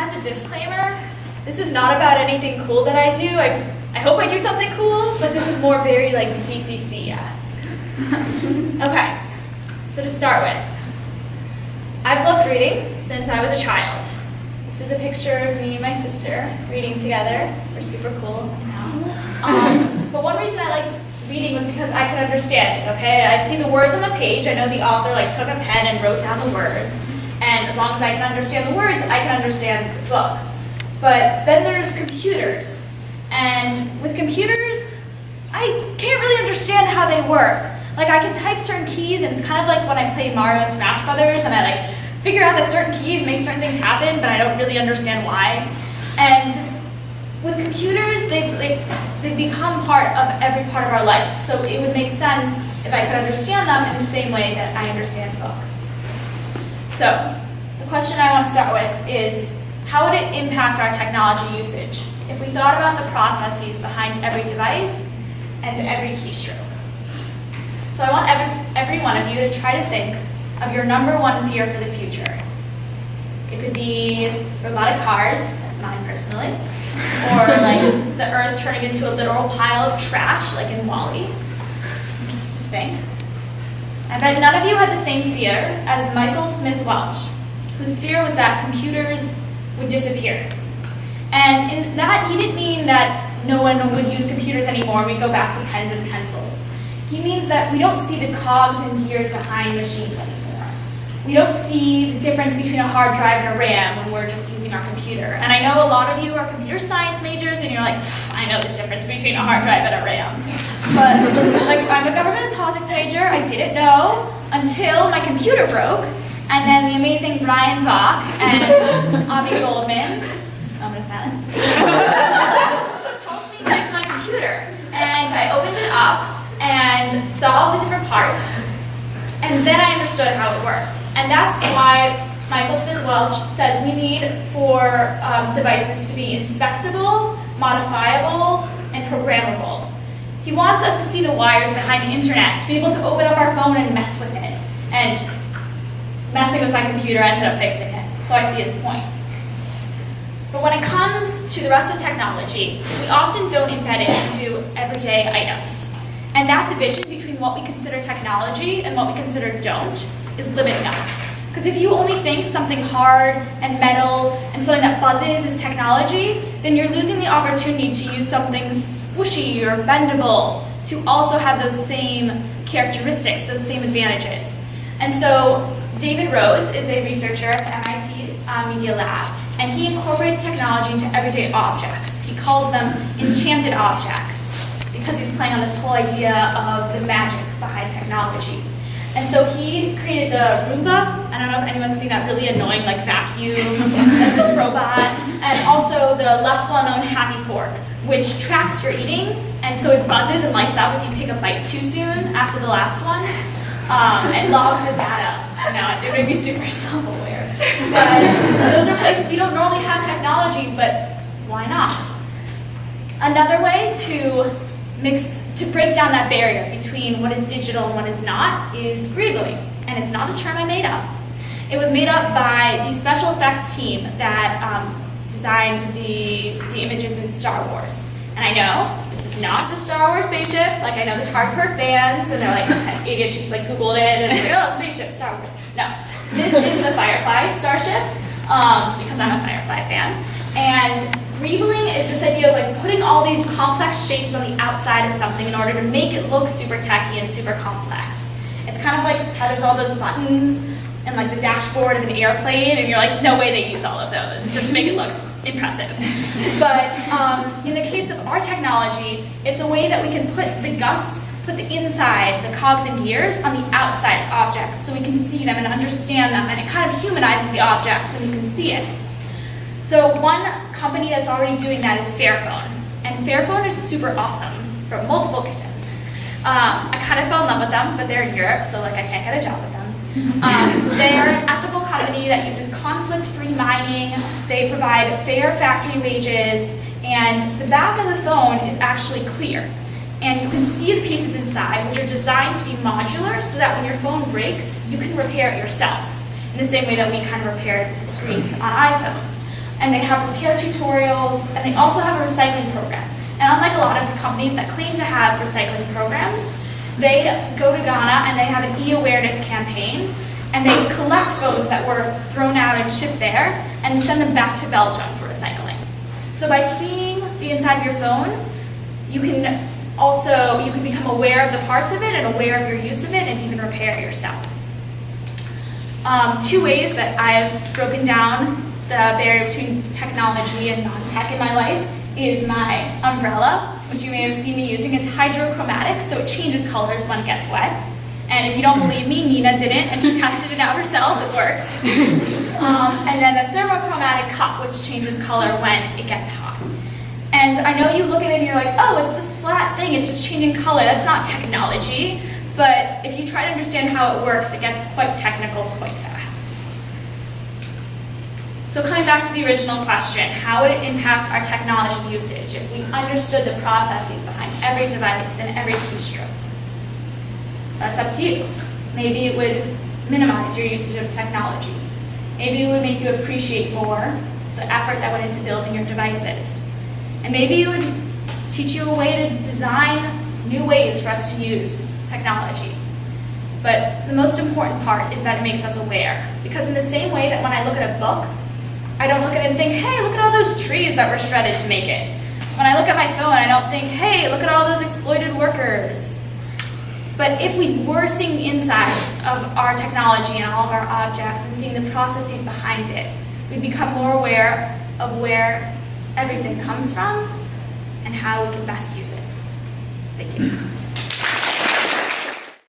as a disclaimer, this is not about anything cool that I do. I hope I do something cool, but this is more very like DCC-esque. Okay, so to start with, I've loved reading since I was a child. This is a picture of me and my sister reading together. We're super cool, I know. But one reason I liked reading was because I could understand it, okay? I see the words on the page. I know the author took a pen and wrote down the words. And as long as I can understand the words, I can understand the book. But then there's computers. And with computers, I can't really understand how they work. Like, I can type certain keys, and it's kind of like when I play Mario Smash Brothers, and I figure out that certain keys make certain things happen, but I don't really understand why. And with computers, they become part of every part of our life. So it would make sense if I could understand them in the same way that I understand books. So the question I want to start with is, how would it impact our technology usage if we thought about the processes behind every device and every keystroke? So I want every one of you to try to think of your number one fear for the future. It could be robotic cars, that's mine personally, or like the earth turning into a literal pile of trash, like in WALL-E. Just think. I bet none of you had the same fear as Michael Smith Welch, whose fear was that computers would disappear. And in that, he didn't mean that no one would use computers anymore, we'd go back to pens and pencils. He means that we don't see the cogs and gears behind machines anymore. We don't see the difference between a hard drive and a RAM when we're just using our computer. And I know a lot of you are computer science majors and you're like, I know the difference between a hard drive and a RAM. But like, I'm a government and politics major, I didn't know until my computer broke, and then the amazing Brian Bach and Avi Goldman, I'm gonna silence, helped me fix my computer. And I opened it up and saw the different parts, and then I understood how it worked. And that's why Michael Smith Welch says we need for devices to be inspectable, modifiable, and programmable. He wants us to see the wires behind the internet, to be able to open up our phone and mess with it. And messing with my computer ended up fixing it. So I see his point. But when it comes to the rest of technology, we often don't embed it into everyday items. And that division between what we consider technology and what we consider don't is limiting us. Because if you only think something hard and metal and something that buzzes is technology, then you're losing the opportunity to use something squishy or bendable to also have those same characteristics, those same advantages. And so David Rose is a researcher at the MIT Media Lab, and he incorporates technology into everyday objects. He calls them enchanted objects, because he's playing on this whole idea of the magic behind technology. And so he created the Roomba. I don't know if anyone's seen that really annoying vacuum as a robot. And also the less well-known Happy Fork, which tracks your eating, and so it buzzes and lights up if you take a bite too soon after the last one. And logs the data. Now, it made me super self-aware. But those are places we don't normally have technology, but why not? Another way to break down that barrier between what is digital and what is not is Greebling, and it's not a term I made up. It was made up by the special effects team that designed the images in Star Wars. And I know this is not the Star Wars spaceship. I know there's hardcore fans, and they're like, idiots just Googled it, and it's like, oh, spaceship, Star Wars. No, this is the Firefly starship, because I'm a Firefly fan. And Greebling is this idea of putting all these complex shapes on the outside of something in order to make it look super techy and super complex. It's kind of like how there's all those buttons and the dashboard of an airplane, and you're like, no way they use all of those, just to make it look impressive. But in the case of our technology, it's a way that we can put the guts, put the inside, the cogs and gears on the outside of objects so we can see them and understand them, and it kind of humanizes the object when you can see it. So one company that's already doing that is Fairphone. And Fairphone is super awesome for multiple reasons. I kind of fell in love with them, but they're in Europe, so I can't get a job with them. They're an ethical company that uses conflict-free mining. They provide fair factory wages, and the back of the phone is actually clear. And you can see the pieces inside, which are designed to be modular so that when your phone breaks, you can repair it yourself, in the same way that we kind of repaired the screens on iPhones. and they have repair tutorials, and they also have a recycling program. And unlike a lot of companies that claim to have recycling programs, they go to Ghana and they have an e-awareness campaign, and they collect photos that were thrown out and shipped there and send them back to Belgium for recycling. So by seeing the inside of your phone, you can become aware of the parts of it and aware of your use of it and even repair it yourself. 2 ways that I've broken down the barrier between technology and non-tech in my life is my umbrella, which you may have seen me using. It's hydrochromatic, so it changes colors when it gets wet. And if you don't believe me, Nina did it, and she tested it out herself. It works. And then the thermochromatic cup, which changes color when it gets hot. And I know you look at it and you're like, oh, it's this flat thing, it's just changing color. That's not technology. But if you try to understand how it works, it gets quite technical quite fast. So coming back to the original question, how would it impact our technology usage if we understood the processes behind every device and every keystroke? That's up to you. Maybe it would minimize your usage of technology. Maybe it would make you appreciate more the effort that went into building your devices. And maybe it would teach you a way to design new ways for us to use technology. But the most important part is that it makes us aware. Because in the same way that when I look at a book, I don't look at it and think, hey, look at all those trees that were shredded to make it. When I look at my phone, I don't think, hey, look at all those exploited workers. But if we were seeing the insides of our technology and all of our objects and seeing the processes behind it, we'd become more aware of where everything comes from and how we can best use it. Thank you.